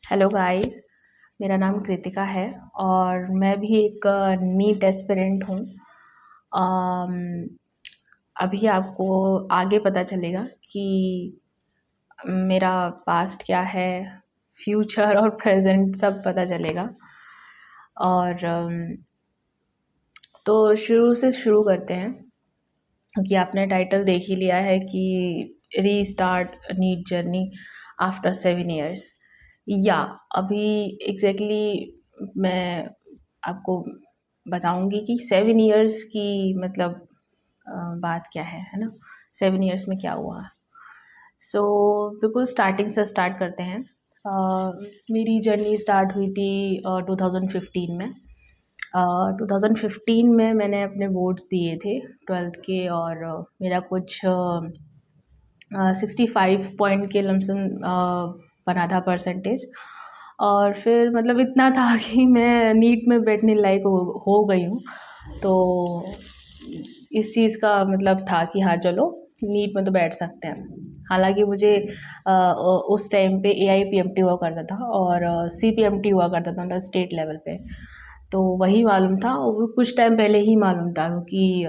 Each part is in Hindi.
Hello guys. मेरा नाम कृतिका है और मैं भी एक नीट एस्पिरेंट हूँ। अम, अभी आपको आगे पता चलेगा कि मेरा पास्ट क्या है, फ्यूचर और प्रेजेंट सब पता चलेगा। और तो शुरू से शुरू करते हैं कि आपने टाइटल देख ही लिया है कि restart NEET journey after 7 years। या अभी मैं आपको बताऊंगी कि 7 years की मतलब बात क्या है ना। 7 years में क्या हुआ। सो बिल्कुल स्टार्टिंग से स्टार्ट करते हैं। मेरी जर्नी स्टार्ट हुई थी 2015 में। 2015 में मैंने अपने बोर्ड्स दिए थे 12th के, और मेरा कुछ 65 के लमसम बना था परसेंटेज। और फिर मतलब इतना था कि मैं नीट में बैठने लायक हो गई हूँ। तो इस चीज़ का मतलब था कि हाँ चलो नीट में तो बैठ सकते हैं। हालांकि मुझे उस टाइम पे AIPMT हुआ करता था और CPMT हुआ करता था, मतलब स्टेट लेवल पे। तो वही मालूम था, और वो कुछ टाइम पहले ही मालूम था क्योंकि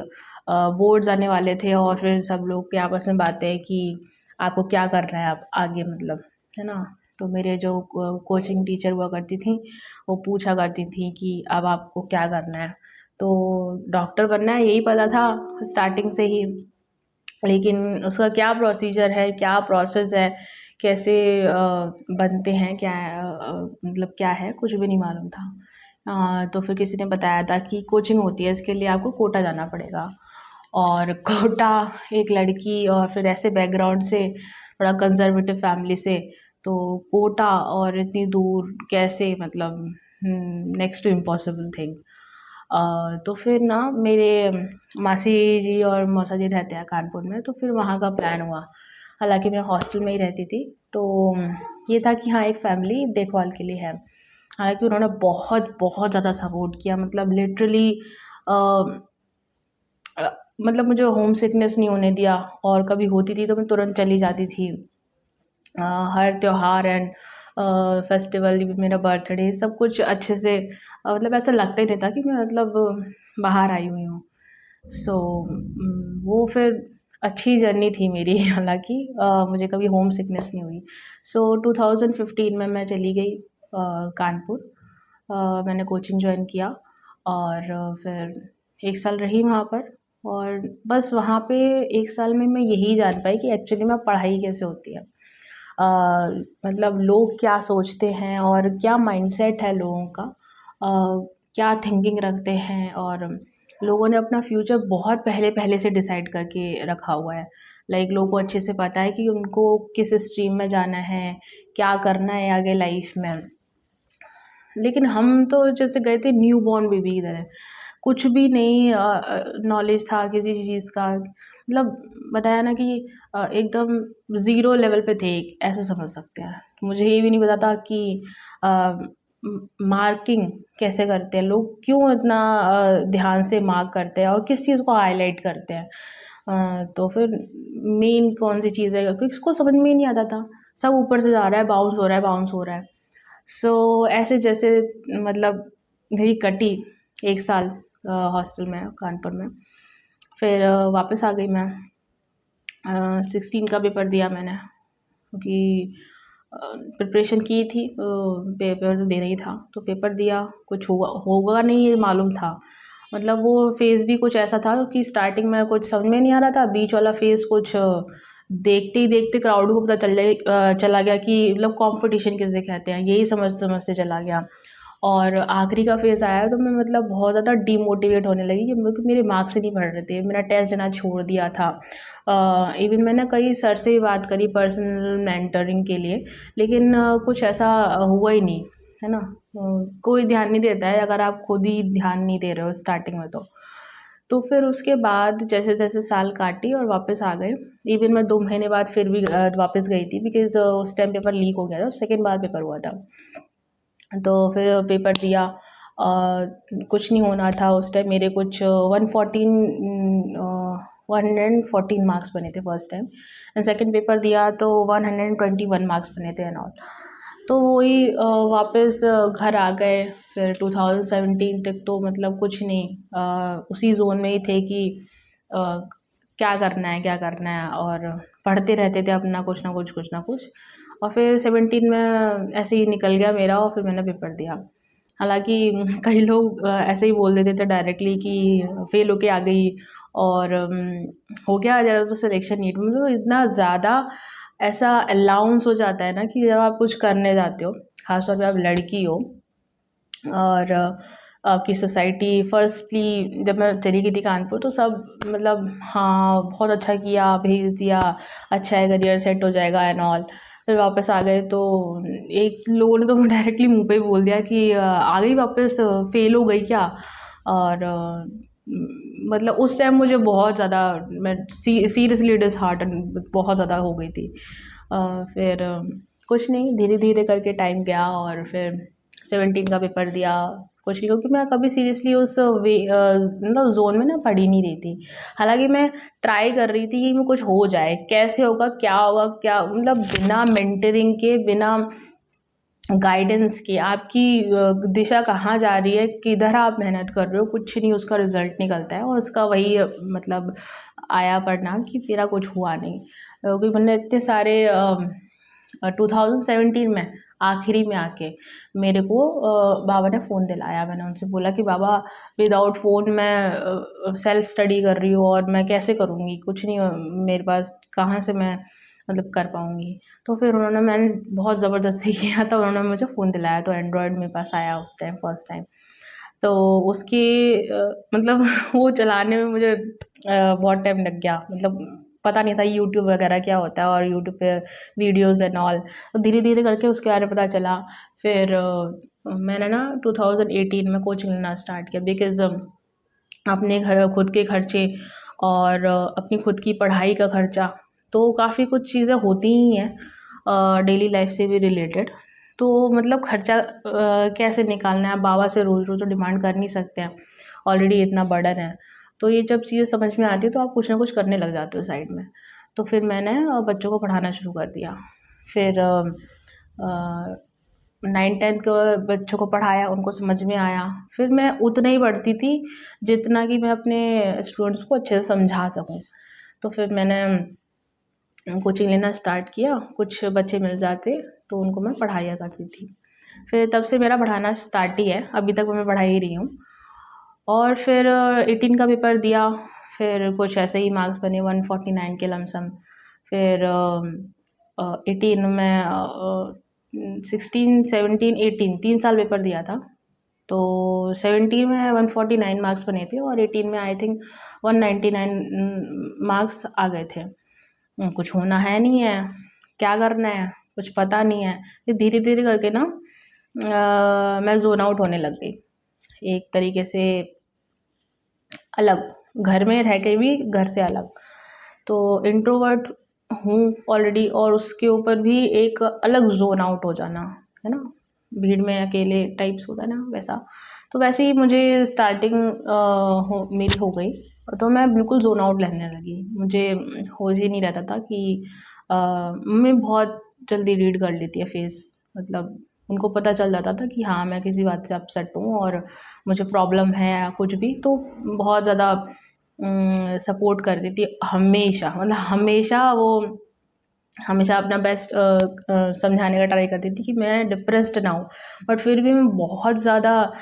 बोर्ड्स आने वाले थे और फिर सब लोग के आपस में बातें कि आपको क्या करना है आप आगे, मतलब है ना। तो मेरे जो कोचिंग टीचर हुआ करती थी वो पूछा करती थी कि अब आपको क्या करना है। तो डॉक्टर बनना है यही पता था स्टार्टिंग से ही, लेकिन उसका क्या प्रोसीजर है, क्या प्रोसेस है, कैसे बनते हैं, क्या मतलब क्या है, कुछ भी नहीं मालूम था। तो फिर किसी ने बताया था कि कोचिंग होती है, इसके लिए आपको कोटा जाना पड़ेगा। और कोटा, एक लड़की और फिर ऐसे बैकग्राउंड से, थोड़ा कंजर्वेटिव फैमिली से, तो कोटा और इतनी दूर कैसे, मतलब नेक्स्ट टू इम्पॉसिबल थिंग। तो फिर ना मेरे मासी जी और मौसा जी रहते हैं कानपुर में, तो फिर वहाँ का प्लान हुआ। हालांकि मैं हॉस्टल में ही रहती थी, तो ये था कि हाँ एक फैमिली देखभाल के लिए है। हालांकि उन्होंने बहुत बहुत ज़्यादा सपोर्ट किया, मतलब लिटरली मतलब मुझे होम सिकनेस नहीं होने दिया, और कभी होती थी तो मैं तुरंत चली जाती थी। हर त्योहार एंड फेस्टिवल, मेरा बर्थडे, सब कुछ अच्छे से मतलब ऐसा लगता ही नहीं था कि मैं मतलब बाहर आई हुई हूँ। सो वो फिर अच्छी जर्नी थी मेरी हालांकि मुझे कभी होम सिकनेस नहीं हुई। सो 2015 में मैं चली गई कानपुर। मैंने कोचिंग ज्वाइन किया और फिर 1 साल रही वहाँ पर। और बस वहाँ पे 1 साल में मैं यही जान पाई कि एक्चुअली में पढ़ाई कैसे होती है। मतलब लोग क्या सोचते हैं और क्या माइंडसेट है लोगों का, क्या थिंकिंग रखते हैं, और लोगों ने अपना फ्यूचर बहुत पहले पहले से डिसाइड करके रखा हुआ है। लाइक लोगों को अच्छे से पता है कि उनको किस स्ट्रीम में जाना है, क्या करना है आगे लाइफ में। लेकिन हम तो जैसे गए थे न्यू बॉर्न बेबी की तरह, कुछ भी नहीं नॉलेज था किसी चीज़ का, मतलब बताया ना कि एकदम ज़ीरो लेवल पे थे, ऐसा समझ सकते हैं। मुझे ये भी नहीं पता था कि मार्किंग कैसे करते हैं लोग, क्यों इतना ध्यान से मार्क करते हैं और किस चीज़ को हाईलाइट करते हैं। तो फिर मेन कौन सी चीज़ है, क्योंकि इसको समझ में ही नहीं आता था। सब ऊपर से जा रहा है, बाउंस हो रहा है, बाउंस हो रहा है। सो ऐसे जैसे मतलब यही कटी 1 साल हॉस्टल में कानपुर में। फिर वापस आ गई मैं। 16 का पेपर दिया मैंने, क्योंकि प्रिपरेशन की थी, पेपर तो देना ही था। तो पेपर दिया, कुछ हुआ होगा नहीं ये मालूम था। मतलब वो फेज़ भी कुछ ऐसा था कि स्टार्टिंग में कुछ समझ में नहीं आ रहा था, बीच वाला फेज़ कुछ देखते ही देखते क्राउड को पता चला गया कि मतलब कंपटीशन किसे कहते हैं, यही समझते चला गया। और आखिरी का फेज़ आया तो मैं मतलब बहुत ज़्यादा डीमोटिवेट होने लगी कि मेरे मार्क्स ही नहीं बढ़ रहे थे। मेरा टेस्ट देना छोड़ दिया था। इवन मैंने कई सर से भी बात करी पर्सनल मेंटरिंग के लिए, लेकिन कुछ ऐसा हुआ ही नहीं, है ना। कोई ध्यान नहीं देता है अगर आप खुद ही ध्यान नहीं दे रहे हो स्टार्टिंग में। तो फिर उसके बाद जैसे जैसे साल काटी और वापस आ गए। इवन मैं 2 महीने बाद फिर भी वापस गई थी, बिकॉज़ उस टाइम पेपर लीक हो गया था, सेकंड बार पेपर हुआ था। तो फिर पेपर दिया। कुछ नहीं होना था उस टाइम, मेरे कुछ 114 मार्क्स बने थे first time, and second paper दिया तो 121 मार्क्स बने थे एंड ऑल। तो वही वापस घर आ गए। फिर 2017 तक तो मतलब कुछ नहीं, उसी जोन में ही थे कि अ, क्या करना है क्या करना है, और पढ़ते रहते थे अपना कुछ ना कुछ कुछ ना कुछ। और फिर 17 में ऐसे ही निकल गया मेरा, और फिर मैंने पेपर दिया। हालांकि कई लोग ऐसे ही बोल देते थे डायरेक्टली कि फेल होके आ गई, और हो गया ज़रा तो सिलेक्शन नीट में। तो इतना ज़्यादा ऐसा अलाउंस हो जाता है ना कि जब आप कुछ करने जाते हो, खासतौर पे आप लड़की हो, और आपकी सोसाइटी फर्स्टली जब मैं चली गई थी कानपुर, तो सब मतलब हाँ बहुत अच्छा किया, भेज दिया, अच्छा है, करियर सेट हो जाएगा एंड ऑल। फिर वापस आ गए तो एक लोगों ने तो डायरेक्टली मुंह पे ही बोल दिया कि आ गई वापस, फेल हो गई क्या। और मतलब उस टाइम मुझे बहुत ज़्यादा, मैं सीरियसली डिसहार्टन बहुत ज़्यादा हो गई थी। फिर कुछ नहीं, धीरे धीरे करके टाइम गया, और फिर 17 का पेपर दिया। कुछ नहीं, क्योंकि मैं कभी सीरियसली उस मतलब जोन में ना पढ़ ही नहीं रही थी। हालांकि मैं ट्राई कर रही थी कि मैं कुछ हो जाए, कैसे होगा क्या, मतलब बिना मेंटरिंग के, बिना गाइडेंस की आपकी दिशा कहाँ जा रही है, किधर आप मेहनत कर रहे हो, कुछ नहीं उसका रिजल्ट निकलता है, और उसका वही मतलब आया परिणाम कि मेरा कुछ हुआ नहीं। क्योंकि मैंने इतने सारे 2017 में आखिरी में आके मेरे को बाबा ने फ़ोन दिलाया। मैंने उनसे बोला कि बाबा विदाउट फ़ोन मैं सेल्फ स्टडी कर रही हूँ, और मैं कैसे करूँगी, कुछ नहीं मेरे पास, कहाँ से मैं मतलब कर पाऊँगी। तो फिर मैंने बहुत ज़बरदस्ती किया, तो उन्होंने मुझे फ़ोन दिलाया। तो एंड्रॉयड मेरे पास आया उस टाइम फर्स्ट टाइम। तो उसकी मतलब वो चलाने में मुझे बहुत टाइम लग गया। मतलब पता नहीं था यूट्यूब वगैरह क्या होता है, और यूट्यूब पे वीडियोज़ एंड ऑल। तो धीरे धीरे करके उसके बारे में पता चला। फिर मैंने ना 2018 में कोचिंग लेना स्टार्ट किया, बिकॉज़ अपने घर खुद के खर्चे, और अपनी खुद की पढ़ाई का खर्चा, तो काफ़ी कुछ चीज़ें होती ही हैं डेली लाइफ से भी रिलेटेड। तो मतलब खर्चा कैसे निकालना है, बाबा से रोज़ रोज़ तो डिमांड कर नहीं सकते हैं, ऑलरेडी इतना बर्डन है। तो ये जब चीज़ें समझ में आती है, तो आप कुछ ना कुछ करने लग जाते हो साइड में। तो फिर मैंने बच्चों को पढ़ाना शुरू कर दिया। फिर 9-10 के बच्चों को पढ़ाया, उनको समझ में आया। फिर मैं उतना ही पढ़ती थी जितना कि मैं अपने स्टूडेंट्स को अच्छे से समझा सकूँ। तो फिर मैंने कोचिंग लेना स्टार्ट किया, कुछ बच्चे मिल जाते तो उनको मैं पढ़ाया करती थी। फिर तब से मेरा पढ़ाना स्टार्ट ही है, अभी तक मैं पढ़ा ही रही हूँ। और फिर 18 का पेपर दिया, फिर कुछ ऐसे ही मार्क्स बने 149 के लमसम। फिर 18 में 16, 17, 18 3 साल पेपर दिया था। तो 17 में 149 मार्क्स बने थे, और 18 में आई थिंक 199 मार्क्स आ गए थे। कुछ होना है नहीं है, क्या करना है, कुछ पता नहीं है। फिर धीरे धीरे करके ना मैं जोन आउट होने लग गई, एक तरीके से अलग, घर में रह के भी घर से अलग। तो इंट्रोवर्ट हूँ ऑलरेडी, और उसके ऊपर भी एक अलग जोन आउट हो जाना, है ना, भीड़ में अकेले टाइप्स होता है ना वैसा। तो वैसे ही मुझे स्टार्टिंग मेरी हो गई, तो मैं बिल्कुल जोन आउट रहने लगी। मुझे होश ही नहीं रहता था कि मैं बहुत जल्दी रीड कर लेती है फेस, मतलब उनको पता चल जाता था कि हाँ मैं किसी बात से अपसेट हूँ और मुझे प्रॉब्लम है या कुछ भी। तो बहुत ज़्यादा सपोर्ट करती थी हमेशा, मतलब हमेशा वो हमेशा अपना बेस्ट समझाने का ट्राई करती थी कि मैं डिप्रेस्ड ना हूँ। बट फिर भी मैं बहुत ज़्यादा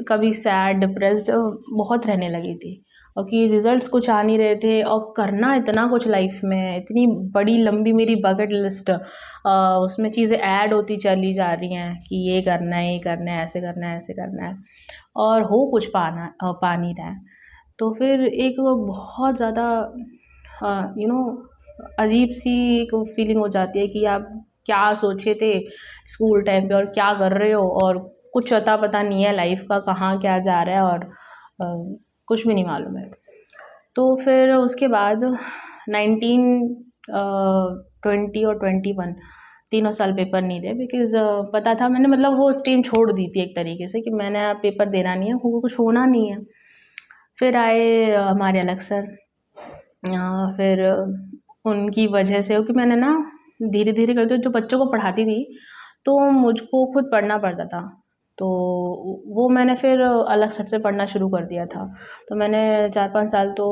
कभी सैड, डिप्रेस्ड बहुत रहने लगी थी, और कि रिजल्ट्स कुछ आ नहीं रहे थे, और करना इतना कुछ लाइफ में, इतनी बड़ी लंबी मेरी बकेट लिस्ट, उसमें चीज़ें ऐड होती चली जा रही हैं कि ये करना है, ये करना है, ऐसे करना है, ऐसे करना है, और हो कुछ पा नहीं रहा है। तो फिर एक वो बहुत ज़्यादा यू नो अजीब सी एक फीलिंग हो जाती है कि आप क्या सोचे थे स्कूल टाइम पे और क्या कर रहे हो, और कुछ अता पता नहीं है लाइफ का, कहाँ क्या जा रहा है, और कुछ भी नहीं मालूम है। तो फिर उसके बाद 19, 20 और 21 तीनों साल पेपर नहीं दिए, बिकॉज़ पता था मैंने, मतलब वो स्ट्रीम छोड़ दी थी एक तरीके से कि मैंने अब पेपर देना नहीं है, क्योंकि कुछ होना नहीं है। फिर आए हमारे अलग सर, फिर उनकी वजह से, क्योंकि मैंने ना धीरे धीरे करके जो बच्चों को पढ़ाती थी, तो मुझको खुद पढ़ना पड़ता था। तो वो मैंने फिर अलग से से पढ़ना शुरू कर दिया था। तो मैंने 4-5 साल तो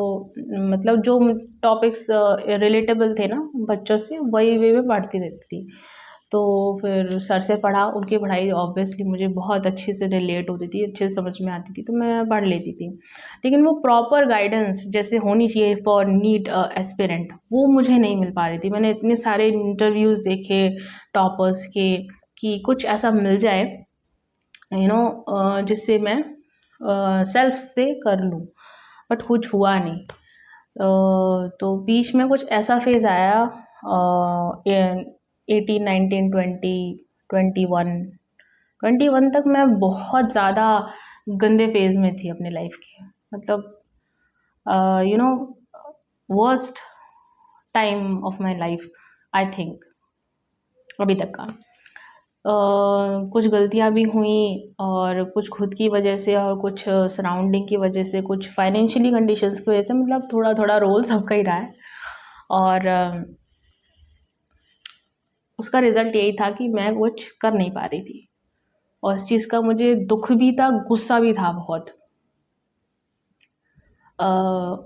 मतलब जो टॉपिक्स रिलेटेबल थे ना बच्चों से, वही वे मैं पढ़ती रहती थी। तो फिर सर से पढ़ा, उनकी पढ़ाई ऑब्वियसली मुझे बहुत अच्छे से रिलेट होती थी, अच्छे से समझ में आती थी, तो मैं पढ़ लेती थी। लेकिन वो प्रॉपर गाइडेंस जैसे होनी चाहिए फॉर नीट एस्पिरेंट, वो मुझे नहीं मिल पा रही थी। मैंने इतने सारे इंटरव्यूज़ देखे टॉपर्स के कि कुछ ऐसा मिल जाए जिससे मैं सेल्फ से कर लूँ, बट कुछ हुआ नहीं। तो बीच में कुछ ऐसा फेज़ आया 18, 19, 20, 21, 21 तक मैं बहुत ज़्यादा गंदे फेज़ में थी अपने लाइफ के। मतलब you know worst time of my life I think अभी तक का। कुछ गलतियाँ भी हुई और कुछ खुद की वजह से और कुछ सराउंडिंग की वजह से, कुछ फाइनेंशियली कंडीशंस की वजह से, मतलब थोड़ा थोड़ा रोल सबका ही रहा है। और उसका रिज़ल्ट यही था कि मैं कुछ कर नहीं पा रही थी और इस चीज़ का मुझे दुख भी था, गुस्सा भी था बहुत।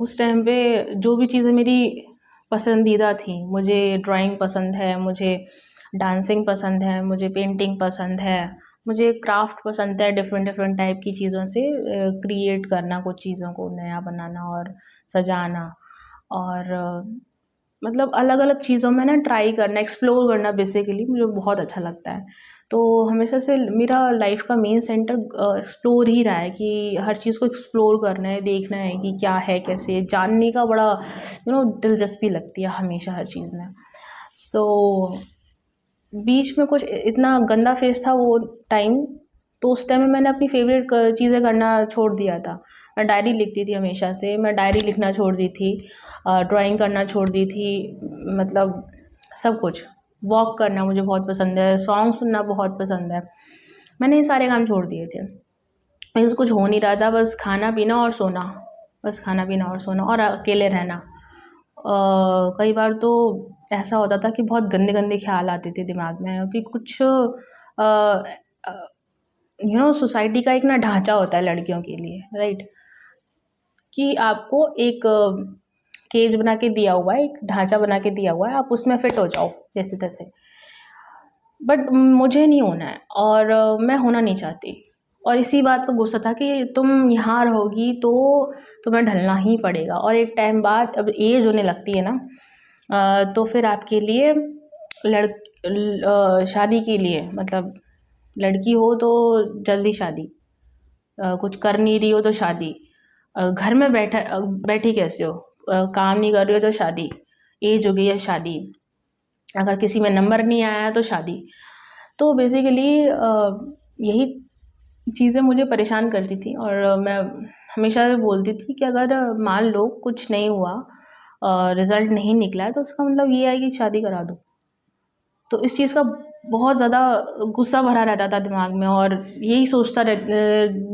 उस टाइम पे जो भी चीज़ें मेरी पसंदीदा थी, मुझे ड्राइंग पसंद है, मुझे डांसिंग पसंद है, मुझे पेंटिंग पसंद है, मुझे क्राफ्ट पसंद है, डिफरेंट डिफरेंट टाइप की चीज़ों से क्रिएट करना, कुछ चीज़ों को नया बनाना और सजाना और मतलब अलग अलग चीज़ों में ना ट्राई करना, एक्सप्लोर करना बेसिकली मुझे बहुत अच्छा लगता है। तो हमेशा से मेरा लाइफ का मेन सेंटर एक्सप्लोर ही रहा है कि हर चीज़ को एक्सप्लोर करना है, देखना है कि क्या है, कैसे है, जानने का बड़ा दिलचस्पी लगती है हमेशा हर चीज़ में। सो बीच में कुछ इतना गंदा फेज़ था वो टाइम, तो उस टाइम में मैंने अपनी फ़ेवरेट चीज़ें करना छोड़ दिया था। मैं डायरी लिखती थी हमेशा से, मैं डायरी लिखना छोड़ दी थी, ड्राइंग करना छोड़ दी थी, मतलब सब कुछ। वॉक करना मुझे बहुत पसंद है, सॉन्ग सुनना बहुत पसंद है। मैंने ये सारे काम छोड़ दिए थे। मेरे से कुछ हो नहीं रहा था, बस खाना-पीना और सोना, बस खाना-पीना और सोना और अकेले रहना। कई बार तो ऐसा होता था कि बहुत गंदे-गंदे ख़्याल आते थे दिमाग में कि कुछ सोसाइटी का एक ना ढाँचा होता है लड़कियों के लिए, राइट? कि आपको एक केज बना के दिया हुआ है, एक ढाँचा बना के दिया हुआ है, आप उसमें फिट हो जाओ जैसे-तैसे। बट मुझे नहीं होना है और मैं होना नहीं चाहती और इसी बात का गुस्सा था कि तुम यहाँ रहोगी तो तुम्हें ढलना ही पड़ेगा और एक टाइम बाद अब एज होने लगती है ना, तो फिर आपके लिए शादी के लिए मतलब लड़की हो तो जल्दी शादी, कुछ कर नहीं रही हो तो शादी, घर में बैठी कैसे हो, काम नहीं कर रही हो तो शादी, एज हो गई है शादी, अगर किसी में नंबर नहीं आया है तो शादी। तो बेसिकली यही चीज़ें मुझे परेशान करती थी और मैं हमेशा बोलती थी कि अगर मान लो कुछ नहीं हुआ, रिज़ल्ट नहीं निकला है तो उसका मतलब ये है कि शादी करा दो। तो इस चीज़ का बहुत ज़्यादा गुस्सा भरा रहता था दिमाग में और यही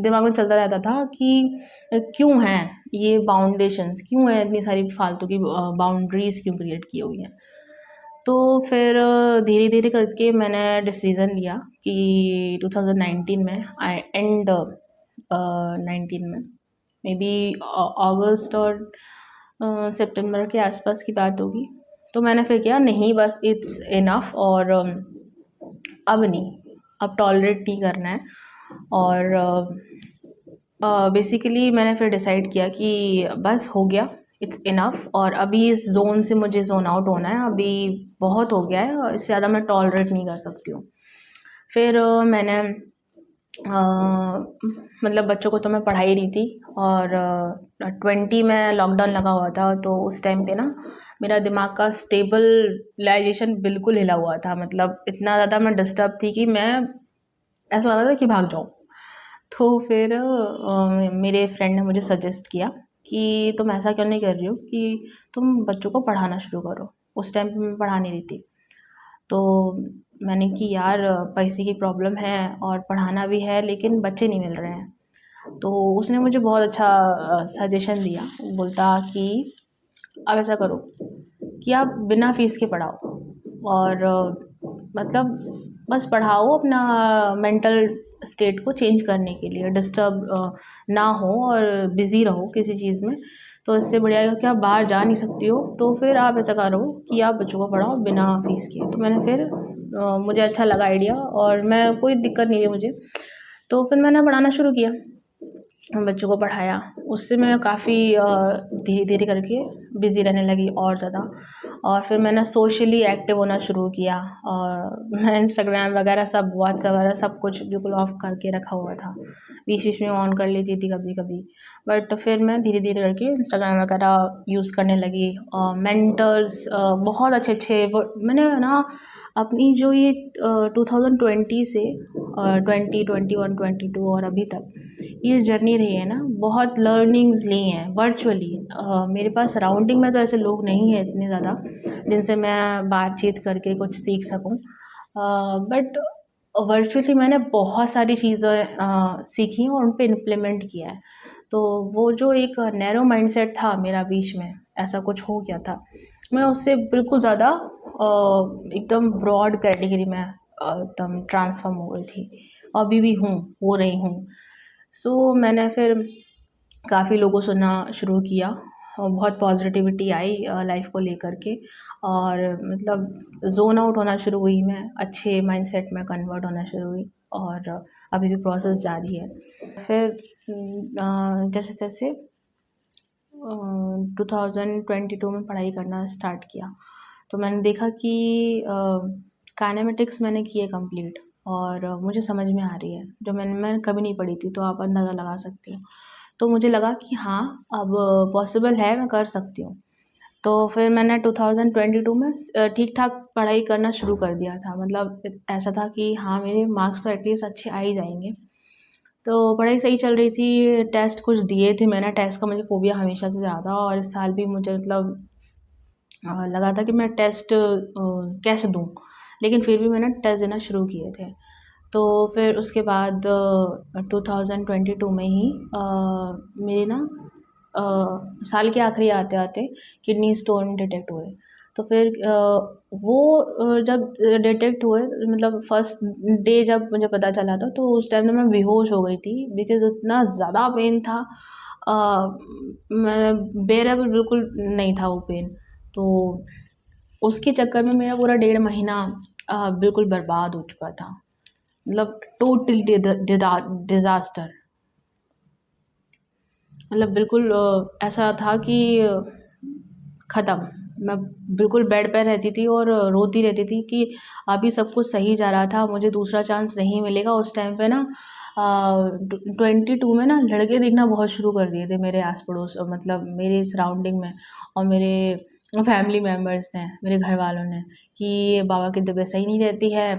दिमाग में चलता रहता था कि क्यों हैं ये बाउंडेशंस, क्यों हैं इतनी सारी फालतू की बाउंड्रीज़ क्यों क्रिएट की हुई हैं। तो फिर धीरे-धीरे करके मैंने डिसीज़न लिया कि 2019 में 19 में मे बी अगस्त और सितंबर के आसपास की बात होगी। तो मैंने फिर किया नहीं बस इट्स इनफ और अब नहीं, अब टॉलरेट नहीं करना है और बेसिकली मैंने फिर डिसाइड किया कि बस हो गया, इट्स इनफ और अभी इस ज़ोन से मुझे ज़ोन आउट होना है, अभी बहुत हो गया है और इससे ज़्यादा मैं टॉलरेट नहीं कर सकती हूँ। फिर मैंने मतलब बच्चों को तो मैं पढ़ा ही रही थी और 20 में लॉकडाउन लगा हुआ था, तो उस टाइम पे ना मेरा दिमाग का स्टेबलाइजेशन बिल्कुल हिला हुआ था। मतलब इतना ज़्यादा मैं डिस्टर्ब थी कि मैं ऐसा लग रहा था कि भाग जाऊँ। तो फिर मेरे फ्रेंड ने मुझे सजेस्ट किया कि तुम ऐसा क्यों नहीं कर रही हो कि तुम बच्चों को पढ़ाना शुरू करो। उस टाइम पे मैं पढ़ा नहीं रही थी। तो मैंने कि यार पैसे की प्रॉब्लम है और पढ़ाना भी है लेकिन बच्चे नहीं मिल रहे हैं। तो उसने मुझे बहुत अच्छा सजेशन दिया, बोलता कि अब ऐसा करो कि आप बिना फ़ीस के पढ़ाओ और मतलब बस पढ़ाओ अपना मेंटल स्टेट को चेंज करने के लिए, डिस्टर्ब ना हो और बिज़ी रहो किसी चीज़ में। तो इससे बढ़िया है कि आप बाहर जा नहीं सकती हो, तो फिर आप ऐसा करो कि आप बच्चों को पढ़ाओ बिना फ़ीस के। तो मैंने फिर मुझे अच्छा लगा आइडिया, और मैं कोई दिक्कत नहीं है मुझे, तो फिर मैंने पढ़ाना शुरू किया, बच्चों को पढ़ाया। उससे मैं काफ़ी धीरे धीरे करके बिज़ी रहने लगी और ज़्यादा। और फिर मैंने सोशली एक्टिव होना शुरू किया, और मैं इंस्टाग्राम वगैरह सब, व्हाट्सएप वगैरह सब कुछ बिल्कुल ऑफ करके रखा हुआ था। बीच बीच में ऑन कर लेती थी कभी कभी, बट फिर मैं धीरे धीरे करके इंस्टाग्राम वगैरह यूज़ करने लगी। मेंटर्स बहुत अच्छे अच्छे मैंने ना अपनी जो ये 2020 से 2021 22 और अभी तक ये जर्नी रही है ना, बहुत लर्निंग्स ली हैं वर्चुअली। मेरे पास सराउंडिंग में तो ऐसे लोग नहीं हैं इतने ज़्यादा जिनसे मैं बातचीत करके कुछ सीख सकूं, बट वर्चुअली मैंने बहुत सारी चीज़ें सीखी और उन पे इम्प्लीमेंट किया है। तो वो जो एक नैरो माइंडसेट था मेरा, बीच में ऐसा कुछ हो गया था, मैं उससे बिल्कुल ज़्यादा एकदम ब्रॉड कैटेगरी में एकदम ट्रांसफॉर्म हो गई थी। अभी भी हो रही हूँ। सो मैंने फिर काफ़ी लोगों को सुनना शुरू किया, और बहुत पॉजिटिविटी आई लाइफ को लेकर के, और मतलब जोन आउट होना शुरू हुई, मैं अच्छे माइंडसेट में कन्वर्ट होना शुरू हुई, और अभी भी प्रोसेस जारी है। फिर जैसे तैसे 2022 में पढ़ाई करना स्टार्ट किया, तो मैंने देखा कि काइनेमेटिक्स मैंने की है कंप्लीट, और मुझे समझ में आ रही है, जो मैंने कभी नहीं पढ़ी थी, तो आप अंदाज़ा लगा सकती हो। तो मुझे लगा कि हाँ, अब पॉसिबल है, मैं कर सकती हूँ। तो फिर मैंने 2022 में ठीक ठाक पढ़ाई करना शुरू कर दिया था, मतलब ऐसा था कि हाँ, मेरे मार्क्स तो एटलीस्ट अच्छे आ ही जाएंगे। तो पढ़ाई सही चल रही थी, टेस्ट कुछ दिए थे मैंने, टेस्ट का मुझे फ़ोबिया हमेशा से ज़्यादा, और इस साल भी मुझे मतलब लगा था कि मैं टेस्ट कैसे दूँ, लेकिन फिर भी मैंने टेस्ट देना शुरू किए थे। तो फिर उसके बाद 2022 में ही मेरे ना साल के आखिरी आते आते किडनी स्टोन डिटेक्ट हुए। तो फिर वो जब डिटेक्ट हुए, मतलब फर्स्ट डे जब मुझे पता चला था, तो उस टाइम में मैं बेहोश हो गई थी, बिकॉज़ इतना ज़्यादा पेन था। अ, मैं बेअरेबल बिल्कुल नहीं था वो पेन। तो उसके चक्कर में मेरा पूरा 1.5 महीना बिल्कुल बर्बाद हो चुका था, मतलब टोटल डिज़ास्टर। मतलब बिल्कुल ऐसा था कि ख़त्म। मैं बिल्कुल बेड पे रहती थी और रोती रहती थी कि अभी सब कुछ सही जा रहा था, मुझे दूसरा चांस नहीं मिलेगा। उस टाइम पे ना 22 में ना लड़के दिखना बहुत शुरू कर दिए थे मेरे आस पड़ोस, मतलब मेरे सराउंडिंग में, और मेरे फैमिली मेम्बर्स ने, मेरे घर वालों ने, कि बाबा की तबीयत सही नहीं रहती है,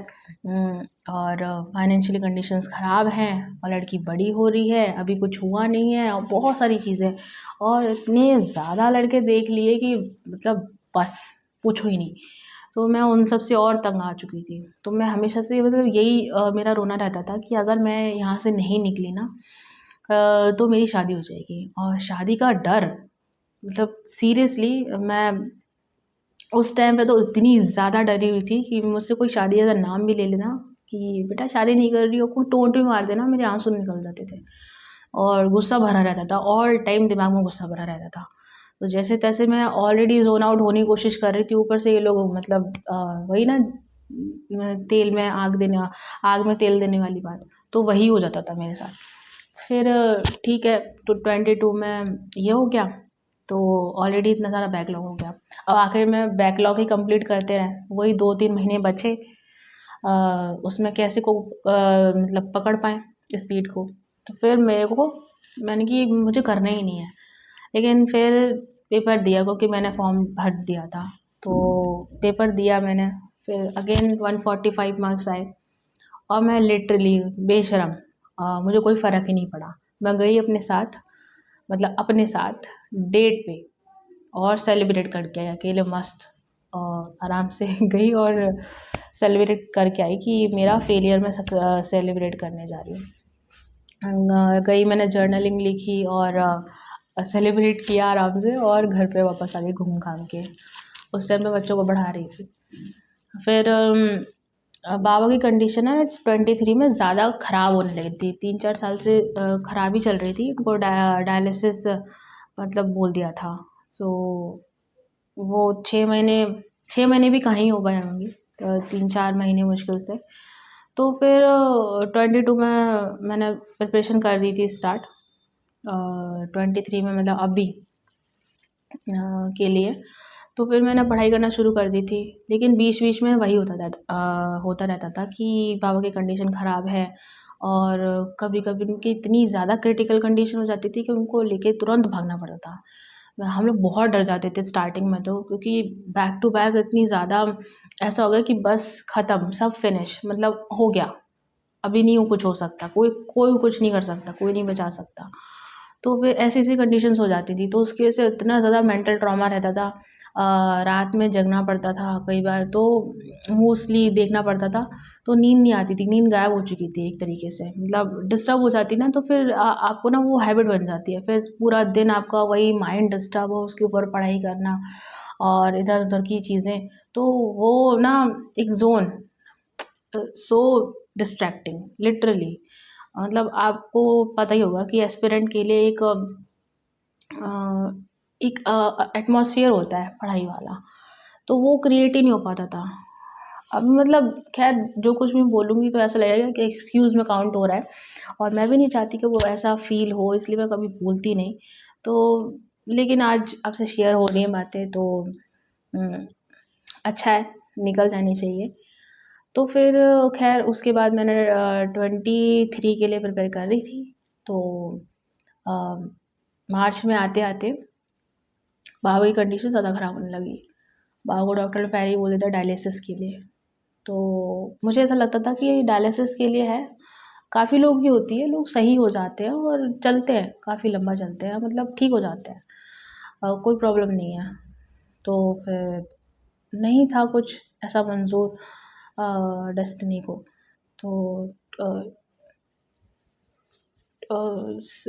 और फाइनेंशियली कंडीशंस ख़राब हैं, और लड़की बड़ी हो रही है, अभी कुछ हुआ नहीं है, और बहुत सारी चीज़ें। और इतने ज़्यादा लड़के देख लिए कि मतलब बस पूछो ही नहीं। तो मैं उन सब से और तंग आ चुकी थी। तो मैं हमेशा से मतलब यही मेरा रोना रहता था कि अगर मैं यहाँ से नहीं निकली ना, तो मेरी शादी हो जाएगी। और शादी का डर, मतलब सीरियसली मैं उस टाइम पे तो इतनी ज़्यादा डरी हुई थी कि मुझसे कोई शादी का नाम भी ले लेना कि बेटा शादी नहीं कर रही हो, कोई टोंट भी मार देना, मेरे आंसू निकल जाते थे, और गुस्सा भरा रहता था, ऑल टाइम दिमाग में गुस्सा भरा रहता था। तो जैसे तैसे मैं ऑलरेडी ज़ोन आउट होने की कोशिश कर रही थी, ऊपर से ये लोग मतलब वही ना, तेल में आग देने, आग में तेल देने वाली बात, तो वही हो जाता था मेरे साथ। फिर ठीक है, तो 22 में ये हो गया, तो ऑलरेडी इतना सारा बैकलॉग हो गया। अब आखिर में बैकलॉग ही कंप्लीट करते रहे, वही 2-3 महीने बचे। उसमें कैसे को मतलब पकड़ पाएँ स्पीड को। तो फिर मेरे को, मैंने कि मुझे करना ही नहीं है। लेकिन फिर पेपर दिया, क्योंकि मैंने फॉर्म भर दिया था, तो पेपर दिया मैंने। फिर अगेन 145 मार्क्स आए, और मैं लिटरली बेशर्म, मुझे कोई फ़र्क ही नहीं पड़ा। मैं गई अपने साथ, मतलब अपने साथ डेट पे, और सेलिब्रेट करके आई अकेले मस्त, आराम से गई और सेलिब्रेट करके आई कि मेरा फेलियर मैं सेलिब्रेट करने जा रही हूँ। गई, मैंने जर्नलिंग लिखी, और सेलिब्रेट किया आराम से, और घर पे वापस आ गई घूम घाम के। उस टाइम मैं बच्चों को पढ़ा रही थी। फिर बाबा की कंडीशन है 23 में ज़्यादा ख़राब होने लगी थी, 3-4 साल से ख़राब ही चल रही थी। उनको डायलिसिस मतलब बोल दिया था। सो वो 6 महीने भी कहाँ ही हो पाए होंगे, 3-4 महीने मुश्किल से। तो फिर 22 में मैंने प्रिपरेशन कर दी थी स्टार्ट, 23 में मतलब अभी के लिए। तो फिर मैंने पढ़ाई करना शुरू कर दी थी, लेकिन बीच-बीच में वही होता रहता था कि पापा की कंडीशन ख़राब है, और कभी-कभी उनकी इतनी ज़्यादा क्रिटिकल कंडीशन हो जाती थी कि उनको लेके तुरंत भागना पड़ता था। हम लोग बहुत डर जाते थे स्टार्टिंग में तो, क्योंकि बैक टू बैक इतनी ज़्यादा ऐसा हो गया कि बस ख़त्म, सब फिनिश, मतलब हो गया, अभी नहीं कुछ हो सकता, कोई कोई कुछ नहीं कर सकता, कोई नहीं बचा सकता। तो फिर ऐसी-ऐसी कंडीशंस हो जाती थी, तो उसकी वजह से इतना ज़्यादा मेंटल ट्रॉमा रहता था। रात में जगना पड़ता था कई बार, तो मोस्टली देखना पड़ता था, तो नींद नहीं आती थी, नींद गायब हो चुकी थी एक तरीके से, मतलब डिस्टर्ब हो जाती ना, तो फिर आपको ना वो हैबिट बन जाती है, फिर पूरा दिन आपका वही माइंड डिस्टर्ब हो, उसके ऊपर पढ़ाई करना और इधर-उधर की चीज़ें, तो वो ना एक ज़ोन, सो डिस्ट्रैक्टिंग लिटरली। मतलब आपको पता ही होगा कि एस्पिरेंट के लिए एक एटमॉस्फेयर होता है पढ़ाई वाला, तो वो क्रिएट ही नहीं हो पाता था। अब मतलब खैर जो कुछ भी बोलूँगी तो ऐसा लगेगा कि एक्सक्यूज़ में काउंट हो रहा है, और मैं भी नहीं चाहती कि वो ऐसा फ़ील हो, इसलिए मैं कभी बोलती नहीं। तो लेकिन आज आपसे शेयर हो रही हैं बातें, तो उम, अच्छा है, निकल जानी चाहिए। तो फिर खैर उसके बाद मैंने 23 के लिए प्रिपेयर कर रही थी, तो अ, मार्च में आते-आते बाबा की कंडीशन ज़्यादा ख़राब होने लगी। बाबा को डॉक्टर ने पहले ही बोल दिया था डायलिसिस के लिए। तो मुझे ऐसा लगता था कि ये डायलिसिस के लिए है, काफ़ी लोग की होती है, लोग सही हो जाते हैं और चलते हैं, काफ़ी लंबा चलते हैं, मतलब ठीक हो जाते हैं, कोई प्रॉब्लम नहीं है। तो फिर नहीं था कुछ ऐसा मंज़ूर डेस्टिनी को। तो अ अ, स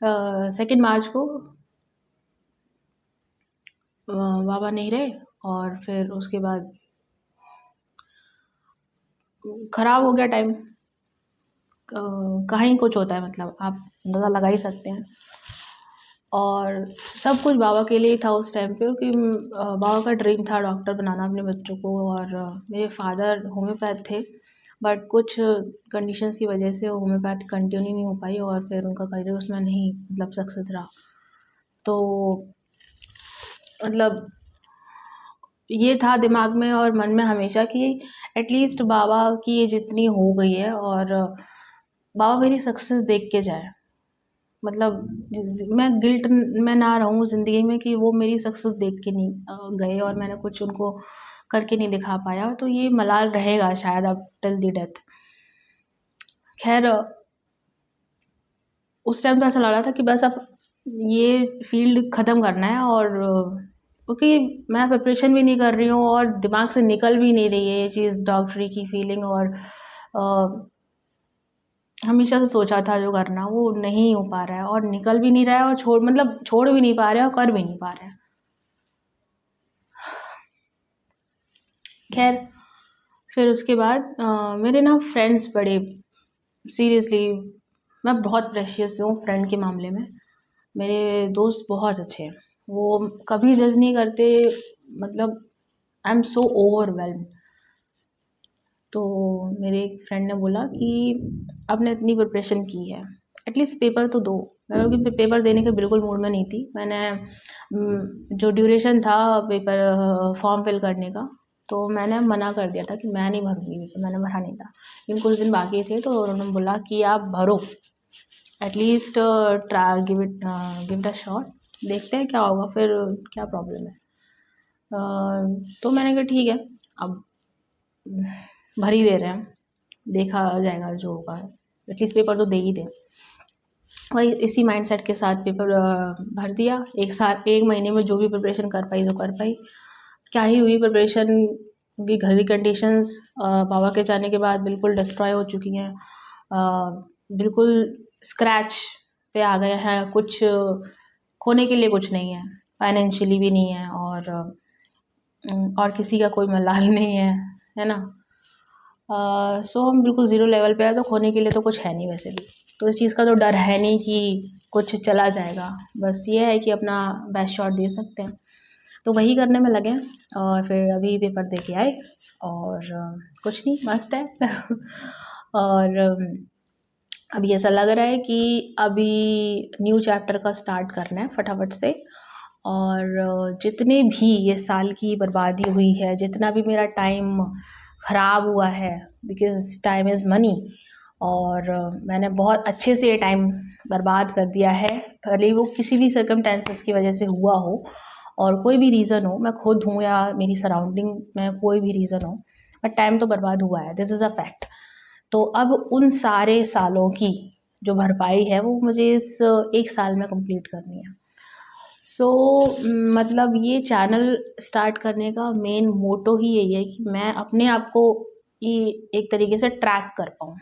2 मार्च को बाबा नहीं रहे, और फिर उसके बाद ख़राब हो गया टाइम। कहीं कुछ होता है, मतलब आप अंदाज़ा लगा ही सकते हैं। और सब कुछ बाबा के लिए ही था उस टाइम पे, क्योंकि बाबा का ड्रीम था डॉक्टर बनाना अपने बच्चों को, और मेरे फादर होम्योपैथ थे, बट कुछ कंडीशंस की वजह से होम्योपैथ कंटिन्यू नहीं हो पाई, और फिर उनका करियर उसमें नहीं मतलब सक्सेस रहा। तो मतलब ये था दिमाग में और मन में हमेशा कि एटलीस्ट बाबा की एज इतनी हो गई है, और बाबा मेरी सक्सेस देख के जाए, मतलब मैं गिल्ट में ना रहूँ ज़िंदगी में कि वो मेरी सक्सेस देख के नहीं गए, और मैंने कुछ उनको करके नहीं दिखा पाया, तो ये मलाल रहेगा शायद अब टिल द डेथ। खैर उस टाइम तो ऐसा लग रहा था कि बस अब ये फ़ील्ड ख़त्म करना है, और क्योंकि मैं प्रिपरेशन भी नहीं कर रही हूँ और दिमाग से निकल भी नहीं रही है ये चीज़, डॉक्टरी की फ़ीलिंग, और हमेशा से सोचा था जो करना वो नहीं हो पा रहा है, और निकल भी नहीं रहा है, और छोड़ भी नहीं पा रहे हैं और कर भी नहीं पा रहे हैं। खैर फिर उसके बाद मेरे ना फ्रेंड्स बड़े सीरियसली, मैं बहुत प्रेशियस हूँ फ्रेंड के मामले में, मेरे दोस्त बहुत अच्छे हैं, वो कभी जज नहीं करते, मतलब आई एम सो ओवरवेल्म्ड। तो मेरे एक फ्रेंड ने बोला कि आपने इतनी प्रिपरेशन की है, एटलीस्ट पेपर तो दो। मैं क्योंकि पेपर देने के बिल्कुल मूड में नहीं थी, मैंने जो ड्यूरेशन था पेपर फॉर्म फिल करने का, तो मैंने मना कर दिया था कि मैं नहीं भरूँगी पेपर, मैंने भरा नहीं था, लेकिन कुछ दिन बाकी थे तो उन्होंने बोला कि आप भरो, at least try, give it a shot, देखते हैं क्या होगा, फिर क्या प्रॉब्लम है। तो मैंने कहा ठीक है, अब भर ही दे रहे हैं, देखा जाएगा जो होगा, एटलीस्ट पेपर तो दे ही दें। वही इसी माइंडसेट के साथ पेपर भर दिया। 1 महीने में जो भी प्रिपरेशन कर पाई तो कर पाई। क्या ही हुई प्रिपरेशन, क्योंकि घर की कंडीशंस बाबा के जाने के बाद बिल्कुल डिस्ट्रॉय हो चुकी हैं। बिल्कुल स्क्रैच पे आ गए हैं, कुछ खोने के लिए कुछ नहीं है, फाइनेंशियली भी नहीं है, और और किसी का कोई मलाल नहीं है ना। सो हम बिल्कुल ज़ीरो लेवल पे हैं, तो खोने के लिए तो कुछ है नहीं वैसे भी, तो इस चीज़ का तो डर है नहीं कि कुछ चला जाएगा। बस ये है कि अपना बेस्ट शॉट दे सकते हैं, तो वही करने में लगे हैं। और फिर अभी पेपर दे के आए और कुछ नहीं, मस्त है। और अभी ऐसा लग रहा है कि अभी न्यू चैप्टर का स्टार्ट करना है फटाफट से। और जितने भी ये साल की बर्बादी हुई है, जितना भी मेरा टाइम ख़राब हुआ है, बिकॉज़ टाइम इज़ मनी, और मैंने बहुत अच्छे से ये टाइम बर्बाद कर दिया है, भले ही वो किसी भी सर्कमस्टेंसेस की वजह से हुआ हो और कोई भी रीज़न हो, मैं खुद हूँ या मेरी सराउंडिंग में कोई भी रीज़न हो, बट टाइम तो बर्बाद हुआ है, दिस इज़ अ फैक्ट। तो अब उन सारे सालों की जो भरपाई है वो मुझे इस 1 साल में कंप्लीट करनी है। सो मतलब ये चैनल स्टार्ट करने का मेन मोटो ही यही है कि मैं अपने आप को ये एक तरीके से ट्रैक कर पाऊँ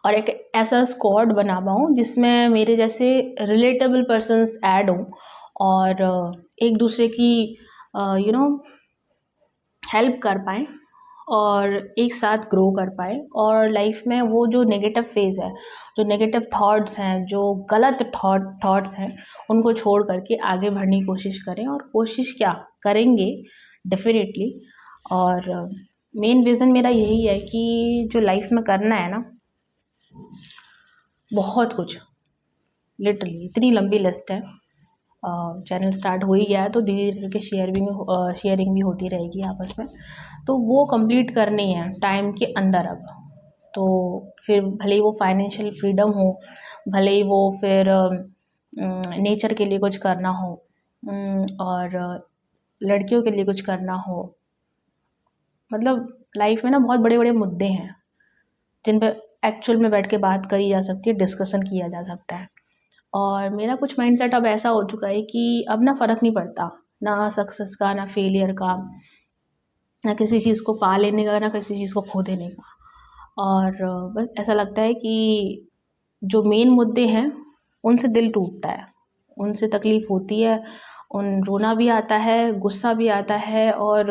और एक ऐसा स्क्वाड बना पाऊँ जिसमें मेरे जैसे रिलेटेबल पर्सन्स ऐड हों और एक दूसरे की हेल्प कर पाएँ और एक साथ ग्रो कर पाएँ, और लाइफ में वो जो नेगेटिव फेज़ है, जो नेगेटिव थॉट्स हैं, जो गलत थॉट्स हैं, उनको छोड़ करके आगे बढ़ने की कोशिश करें, और कोशिश क्या करेंगे डेफिनेटली। और मेन विज़न मेरा यही है कि जो लाइफ में करना है ना, बहुत कुछ, लिटरली इतनी लंबी लिस्ट है। चैनल स्टार्ट हो ही गया है, तो धीरे धीरे करके शेयरिंग भी होती रहेगी आपस में, तो वो कंप्लीट करनी है टाइम के अंदर अब। तो फिर भले ही वो फाइनेंशियल फ्रीडम हो, भले ही वो फिर नेचर के लिए कुछ करना हो, और लड़कियों के लिए कुछ करना हो, मतलब लाइफ में ना बहुत बड़े बड़े मुद्दे हैं जिन पर एक्चुअल में बैठ के बात करी जा सकती है, डिस्कशन किया जा सकता है। और मेरा कुछ माइंडसेट अब ऐसा हो चुका है कि अब ना फ़र्क नहीं पड़ता, ना सक्सेस का, ना फेलियर का, ना किसी चीज़ को पा लेने का, ना किसी चीज़ को खो देने का। और बस ऐसा लगता है कि जो मेन मुद्दे हैं उनसे दिल टूटता है, उनसे तकलीफ़ होती है, उन रोना भी आता है, गुस्सा भी आता है, और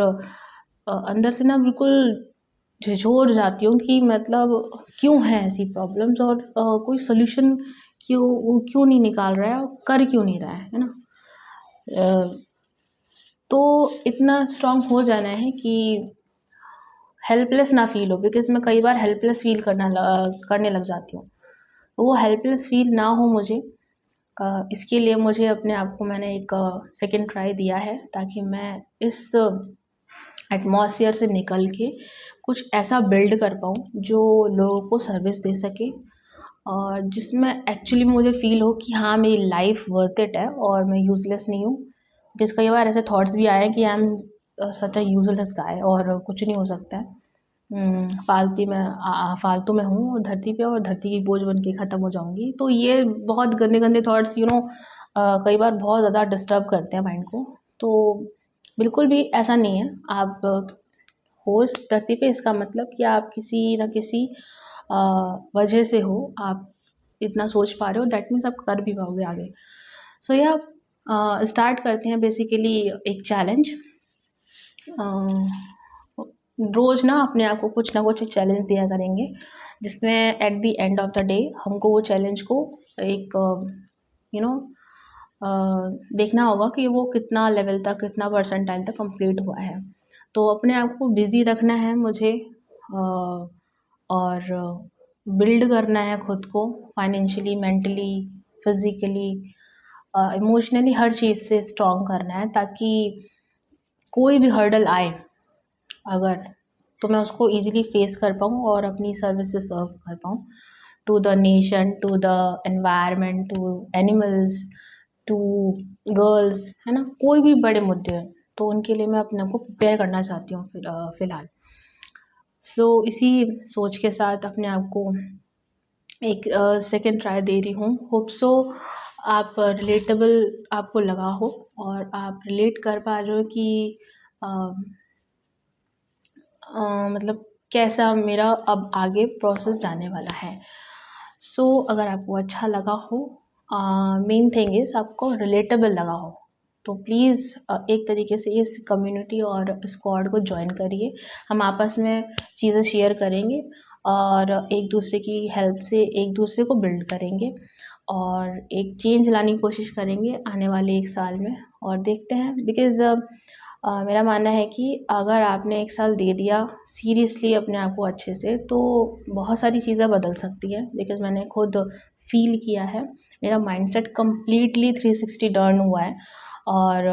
अंदर से ना बिल्कुल झिझोर जाती हूँ कि मतलब क्यों हैं ऐसी प्रॉब्लम्स, और कोई सॉल्यूशन वो क्यों नहीं निकाल रहा है और कर क्यों नहीं रहा है ना। तो इतना स्ट्रॉन्ग हो जाना है कि हेल्पलेस ना फ़ील हो, बिकॉज़ मैं कई बार हेल्पलेस फ़ील करने लग जाती हूँ। वो हेल्पलेस फ़ील ना हो मुझे, इसके लिए मुझे अपने आप को मैंने एक सेकंड ट्राई दिया है, ताकि मैं इस एटमॉस्फेयर से निकल के कुछ ऐसा बिल्ड कर पाऊँ जो लोगों को सर्विस दे सके, और जिसमें एक्चुअली मुझे फ़ील हो कि हाँ, मेरी लाइफ वर्थ इट है और मैं यूज़लेस नहीं हूँ। बिकॉज़ कई बार ऐसे थॉट्स भी आए हैं कि I am such a useless गाय, और कुछ नहीं हो सकता है। फालतू में हूँ धरती पे, और धरती की बोझ बन के ख़त्म हो जाऊँगी। तो ये बहुत गंदे-गंदे थॉट्स कई बार बहुत ज़्यादा डिस्टर्ब करते हैं माइंड को। तो बिल्कुल भी ऐसा नहीं है। आप हो इस धरती पे, इसका मतलब कि आप किसी न किसी वजह से हो, आप इतना सोच पा रहे हो, दैट मीन्स आप कर भी पाओगे आगे। सो या स्टार्ट करते हैं बेसिकली एक चैलेंज। रोज़ ना अपने आप को कुछ ना कुछ चैलेंज दिया करेंगे, जिसमें at the end of the day हमको वो चैलेंज को एक यू नो देखना होगा कि वो कितना लेवल तक, कितना परसेंटाइल तक कंप्लीट हुआ है। तो अपने आप को बिज़ी रखना है मुझे, और बिल्ड करना है खुद को फाइनेंशियली, मेंटली, फिज़िकली, इमोशनली, हर चीज़ से स्ट्रॉन्ग करना है, ताकि कोई भी हर्डल आए अगर, तो मैं उसको ईज़िली फ़ेस कर पाऊँ और अपनी सर्विसेज़ सर्व कर पाऊँ to the nation, to the environment, to animals, to girls, है ना? कोई भी बड़े मुद्दे हैं, तो उनके लिए मैं अपने आप को प्रिपेयर करना चाहती हूँ फ़िलहाल। सो इसी सोच के साथ अपने आप को एक सेकंड ट्राई दे रही हूँ। होप सो आप रिलेटेबल आपको लगा हो, और आप रिलेट कर पा रहे हो कि अ, मतलब कैसा मेरा अब आगे प्रोसेस जाने वाला है। सो अगर आपको अच्छा लगा हो, मेन थिंग इज़ आपको रिलेटेबल लगा हो, तो प्लीज़ एक तरीके से इस कम्युनिटी और स्क्वाड को ज्वाइन करिए। हम आपस में चीज़ें शेयर करेंगे और एक दूसरे की हेल्प से एक दूसरे को बिल्ड करेंगे और एक चेंज लाने की कोशिश करेंगे आने वाले 1 साल में। और देखते हैं, बिकॉज़ मेरा मानना है कि अगर आपने 1 साल दे दिया सीरियसली अपने आप को अच्छे से, तो बहुत सारी चीज़ें बदल सकती हैं। बिकॉज़ मैंने खुद फ़ील किया है, मेरा माइंडसेट कम्प्लीटली 360 टर्न हुआ है और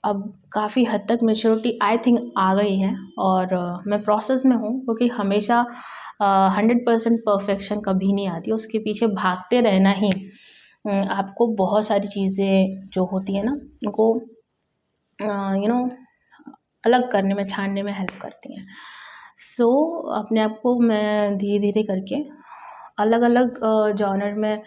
अब काफ़ी हद तक मैच्योरिटी आई थिंक आ गई है और मैं प्रोसेस में हूँ, क्योंकि हमेशा 100% परफेक्शन कभी नहीं आती, उसके पीछे भागते रहना ही आपको बहुत सारी चीज़ें जो होती हैं ना, उनको अलग करने में, छानने में हेल्प करती हैं। सो अपने आप को मैं धीरे-धीरे करके अलग-अलग जॉनर में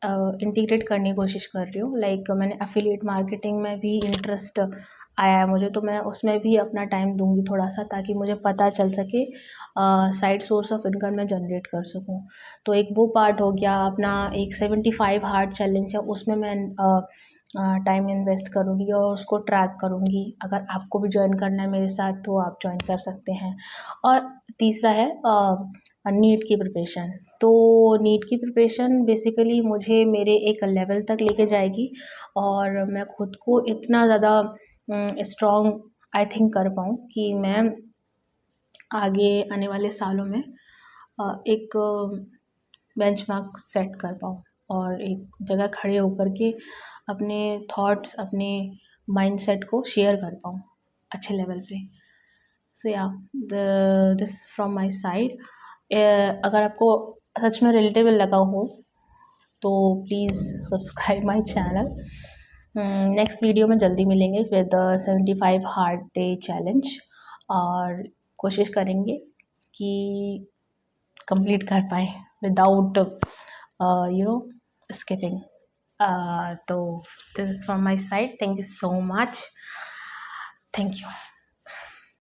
इंटीग्रेट करने की कोशिश कर रही हूँ। लाइक मैंने एफिलिएट मार्केटिंग में भी इंटरेस्ट आया है मुझे, तो मैं उसमें भी अपना टाइम दूँगी थोड़ा-सा, ताकि मुझे पता चल सके साइड सोर्स ऑफ इनकम मैं जनरेट कर सकूँ। तो एक वो पार्ट हो गया। अपना एक 75 हार्ड चैलेंज है, उसमें मैं टाइम इन्वेस्ट करूँगी और उसको ट्रैक करूँगी। अगर आपको भी जॉइन करना है मेरे साथ तो आप जॉइन कर सकते हैं। और तीसरा है नीट की प्रिपरेशन। तो नीट की प्रिपरेशन बेसिकली मुझे मेरे एक लेवल तक लेके जाएगी और मैं खुद को इतना ज़्यादा स्ट्रॉन्ग आई थिंक कर पाऊँ कि मैं आगे आने वाले सालों में एक बेंचमार्क सेट कर पाऊँ और एक जगह खड़े होकर के अपने थॉट्स, अपने माइंडसेट को शेयर कर पाऊँ अच्छे लेवल पे। सो या दिस फ्रॉम माय साइड। अगर आपको सच में रिलेटेबल लगा हो तो please subscribe my channel. Next video में जल्दी मिलेंगे विद 75 हार्ड डे चैलेंज और कोशिश करेंगे कि कंप्लीट कर पाएँ विदाउट स्किपिंग। तो this is from my side. Thank you so much. Thank you.